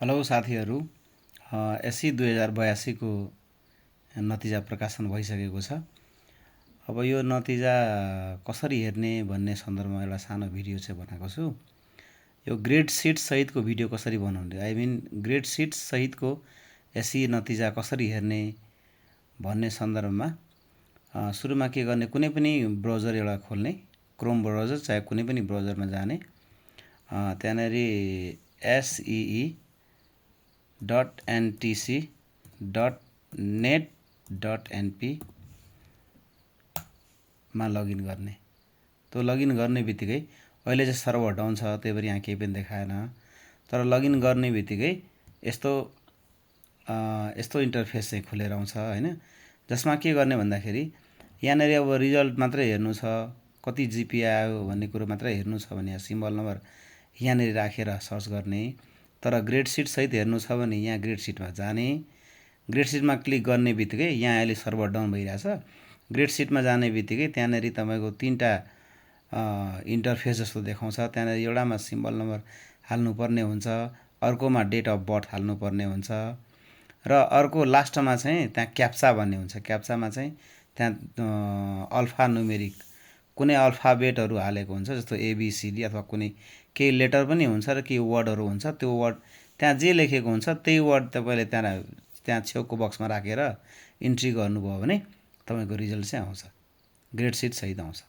Hello साथीहरू, एसई 2082 को नतिजा प्रकाशन भइसकेको छ। अब यो नतिजा कसरी हेर्ने भन्ने सन्दर्भमा एउटा सानो भिडियो चाहिँ बनाएको छु। यो ग्रेड सिट सहितको भिडियो कसरी बनाउने, आई मिन ग्रेड सिट सहितको एसई नतिजा कसरी हेर्ने भन्ने सन्दर्भमा सुरुमा के गर्ने, कुनै पनि ब्राउजर एउटा खोल्ने, क्रोम ब्राउजर चाहे कुनै पनि ब्राउजरमा जाने, त्यहाँनेर SEE.ntc.net.np मा लगइन गर्ने। त्यो लगइन गर्ने बित्तिकै अहिले चाहिँ सर्भर डाउन छ, त्यही भएर यहाँ केही पनि देखाएन। तर लगइन गर्ने बित्तिकै यस्तो इन्टरफेस चाहिँ खुलेर आउँछ हैन, जसमा के गर्ने भन्दाखेरि यहाँनेर अब रिजल्ट मात्रै हेर्नु छ, कति जिपी आयो भन्ने कुरो मात्रै हेर्नु छ भने यहाँ सिम्बल नम्बर यहाँनेर राखेर सर्च गर्ने। तर ग्रेड सिट सहित हेर्नु छ भने यहाँ ग्रेड सिटमा जाने, ग्रेड सिटमा क्लिक गर्ने बित्तिकै यहाँ अहिले सर्भर डाउन भइरहेछ। ग्रेड सिटमा जाने बित्तिकै त्यहाँनेर तपाईको तीनटा इन्टरफेस जस्तो देखाउँछ। त्यहाँनेर एउटामा सिम्बल नम्बर हाल्नुपर्ने हुन्छ, अर्कोमा डेट अफ बर्थ हाल्नुपर्ने हुन्छ र अर्को लास्टमा चाहिँ त्यहाँ क्याप्चा भन्ने हुन्छ। क्याप्चामा चाहिँ त्यहाँ अल्फा न्युमेरिक कुनै अल्फाबेटहरू हालेको हुन्छ, जस्तो एबीसीडी अथवा कुनै केही लेटर पनि हुन्छ र केही वर्डहरू हुन्छ। त्यो वर्ड त्यहाँ जे लेखेको हुन्छ त्यही वर्ड तपाईले त्यहाँ छेउको बक्समा राखेर इन्ट्री गर्नुभयो भने तपाईको रिजल्ट चाहिँ आउँछ, ग्रेड सिट सहित आउँछ।